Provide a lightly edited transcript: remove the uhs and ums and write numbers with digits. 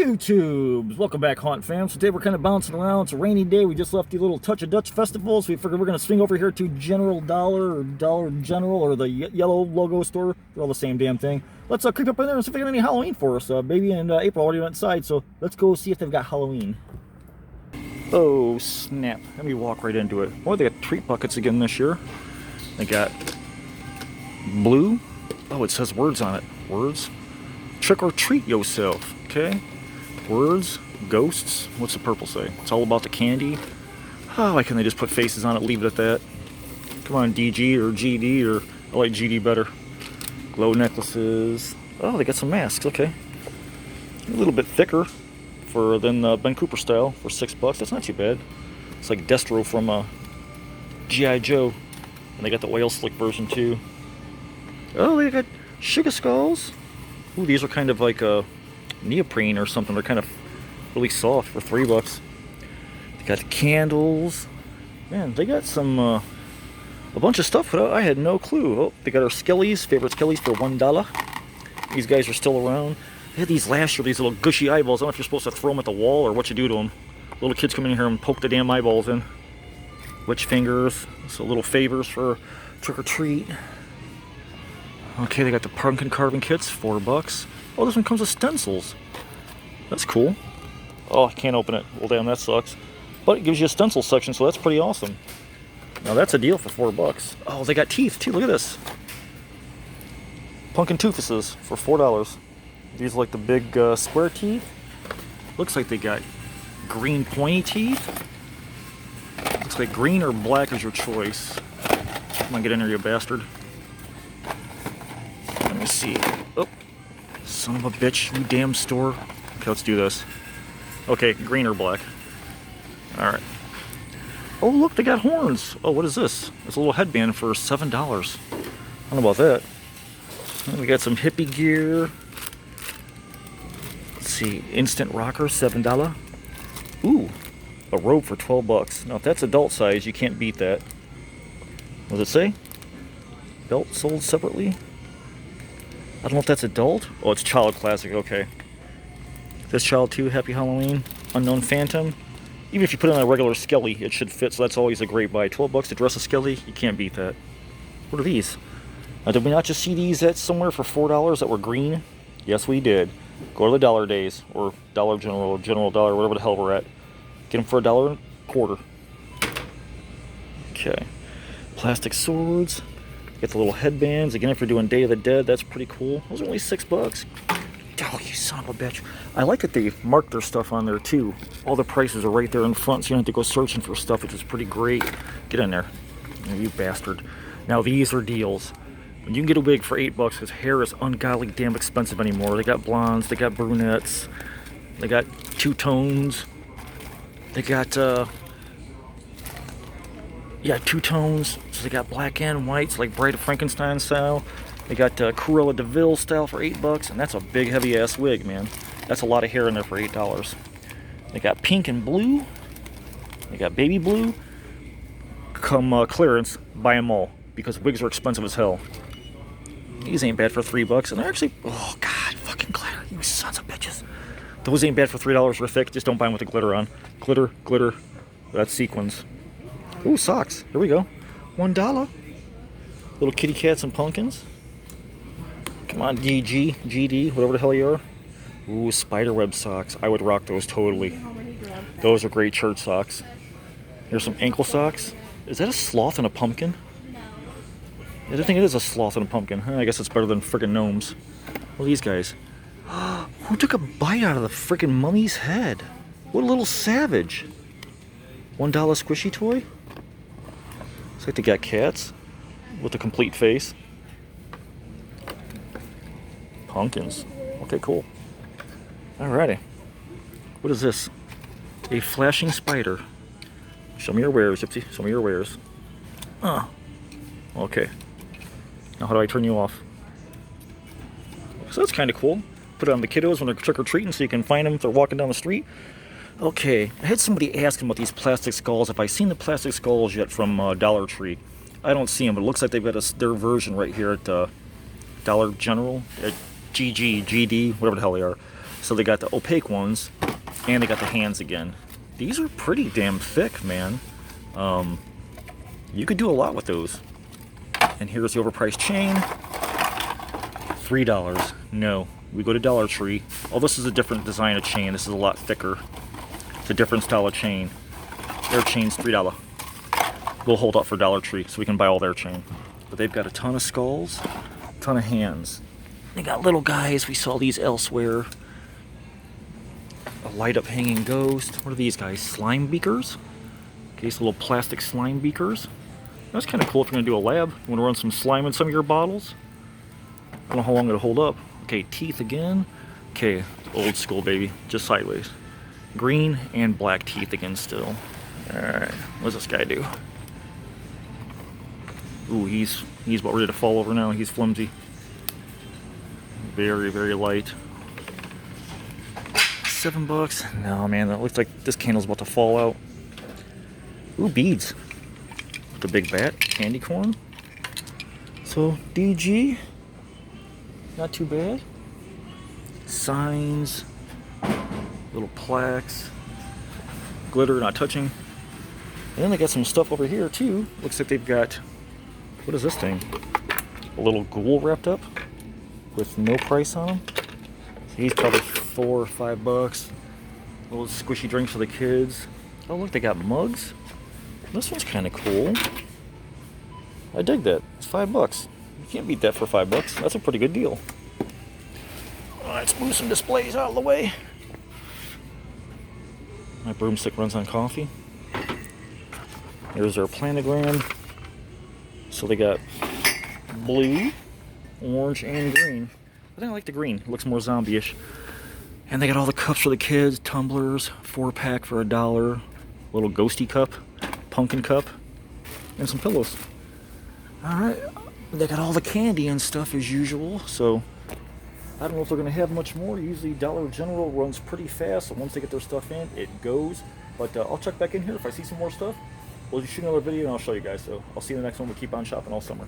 YouTubes! Welcome back, Haunt fam. So today we're kind of bouncing around. It's a rainy day. We just left the little Touch of Dutch festival, so we figured we're going to swing over here to General Dollar or Dollar General or the yellow logo store. They're all the same damn thing. Let's creep up in there and see if they got any Halloween for us. Baby and April already went inside, so let's go see if they've got Halloween. Oh, snap. Let me walk right into it. Oh, they got treat buckets again this year. They got blue. Oh, it says words on it. Words. Trick or treat yourself. Okay. Words, ghosts. What's the purple say? It's all about the candy. Oh, why can't they just put faces on it, leave it at that? Come on, DG or GD, or I like GD better. Glow necklaces. Oh, they got some masks. Okay. A little bit thicker than Ben Cooper style for $6. That's not too bad. It's like Destro from G.I. Joe. And they got the oil slick version too. Oh, they got sugar skulls. Ooh, these are kind of like a neoprene or something. They're kind of really soft for $3. They got the candles. Man, they got some a bunch of stuff. But I had no clue. Oh, they got our Skellies, favorite Skellies for $1. These guys are still around. They had these last year, these little gushy eyeballs. I don't know if you're supposed to throw them at the wall or what you do to them. Little kids come in here and poke the damn eyeballs in. Witch fingers. So little favors for trick or treat. Okay, they got the pumpkin carving kits, $4. Oh, this one comes with stencils. That's cool. Oh, I can't open it. Well, damn, that sucks. But it gives you a stencil section, so that's pretty awesome. Now that's a deal for $4. Oh, they got teeth too. Look at this. Pumpkin toofuses for $4. These are like the big square teeth. Looks like they got green pointy teeth. Looks like green or black is your choice. Come on, get in here, you bastard. Let me see. Oh, son of a bitch, you damn store. Okay, let's do this. Okay, green or black. Alright. Oh, look, they got horns. Oh, what is this? It's a little headband for $7. I don't know about that. We got some hippie gear. Let's see. Instant rocker, $7. Ooh, a robe for $12. Now, if that's adult size, you can't beat that. What does it say? Belt sold separately? I don't know if that's adult. Oh, it's child classic. Okay. This child too. Happy Halloween. Unknown Phantom. Even if you put it on a regular Skelly, it should fit. So that's always a great buy. $12 to dress a Skelly. You can't beat that. What are these? Now, did we not just see these at somewhere for $4 that were green? Yes, we did. Go to the Dollar Days or Dollar General, or General Dollar, whatever the hell we're at. Get them for $1.25. Okay. Plastic swords. Get the little headbands. Again, if you're doing Day of the Dead, that's pretty cool. Those are only $6. Oh, you son of a bitch. I like that they marked their stuff on there, too. All the prices are right there in front, so you don't have to go searching for stuff, which is pretty great. Get in there. Oh, you bastard. Now, these are deals. You can get a wig for $8 because hair is ungodly damn expensive anymore. They got blondes. They got brunettes. They got two-tones. They got, yeah, two-tones. So they got black and whites, like Bride of Frankenstein style. They got Cruella de Vil style for $8, and that's a big, heavy-ass wig, man. That's a lot of hair in there for $8. They got pink and blue. They got baby blue. Come clearance, buy them all, because wigs are expensive as hell. These ain't bad for $3, and they're actually, oh, God, fucking glitter, you sons of bitches. Those ain't bad for $3 for thick, just don't buy them with the glitter on. Glitter, glitter, that's sequins. Ooh, socks. Here we go. $1. Little kitty cats and pumpkins. Come on, DG, GD, whatever the hell you are. Ooh, spiderweb socks. I would rock those totally. Those are great church socks. Here's some ankle socks. Is that a sloth and a pumpkin? I think it is a sloth and a pumpkin. I guess it's better than friggin' gnomes. What are these guys? Who took a bite out of the friggin' mummy's head? What a little savage. $1 squishy toy? Looks like they got cats with a complete face. Pumpkins. Okay, cool. Alrighty. What is this? A flashing spider. Show me your wares, Gypsy. Show me your wares. Okay. Now how do I turn you off? So that's kind of cool. Put it on the kiddos when they're trick-or-treating so you can find them if they're walking down the street. Okay, I had somebody asking about these plastic skulls. Have I seen the plastic skulls yet from Dollar Tree? I don't see them, but it looks like they've got their version right here at Dollar General, at GD, whatever the hell they are. So they got the opaque ones, and they got the hands again. These are pretty damn thick, man. You could do a lot with those. And here's the overpriced chain. $3. No, we go to Dollar Tree. Oh, this is a different design of chain. This is a lot thicker. It's a different style of chain. Their chain's $3. We'll hold up for Dollar Tree so we can buy all their chain. But they've got a ton of skulls, a ton of hands. They got little guys. We saw these elsewhere. A light up hanging ghost. What are these guys? Slime beakers? Okay, these little plastic slime beakers. That's kind of cool if you're going to do a lab. You want to run some slime in some of your bottles. I don't know how long it'll hold up. Okay, teeth again. Okay, old school, baby. Just sideways. Green and black teeth again still. Alright, what does this guy do? Ooh, he's about ready to fall over now. He's flimsy. Very, very light. $7. No, man, that looks like this candle's about to fall out. Ooh, beads. The big bat, candy corn. So, DG. Not too bad. Signs. Little plaques. Glitter, not touching. And then they got some stuff over here, too. Looks like they've got... What is this thing? A little ghoul wrapped up with no price on him. He's probably $4 or $5. Little squishy drinks for the kids. Oh, look, they got mugs. This one's kind of cool. I dig that. It's $5. You can't beat that for $5. That's a pretty good deal. Let's move some displays out of the way. My broomstick runs on coffee. Here's their planogram. So they got blue, orange, and green. I think I like the green. It looks more zombie-ish. And they got all the cups for the kids. Tumblers, 4-pack for $1. Little ghosty cup, pumpkin cup, and some pillows. Alright, they got all the candy and stuff as usual. So, I don't know if they're going to have much more. Usually Dollar General runs pretty fast. So once they get their stuff in, it goes. But I'll check back in here if I see some more stuff. We'll just shoot another video and I'll show you guys. So I'll see you in the next one. We'll keep on shopping all summer.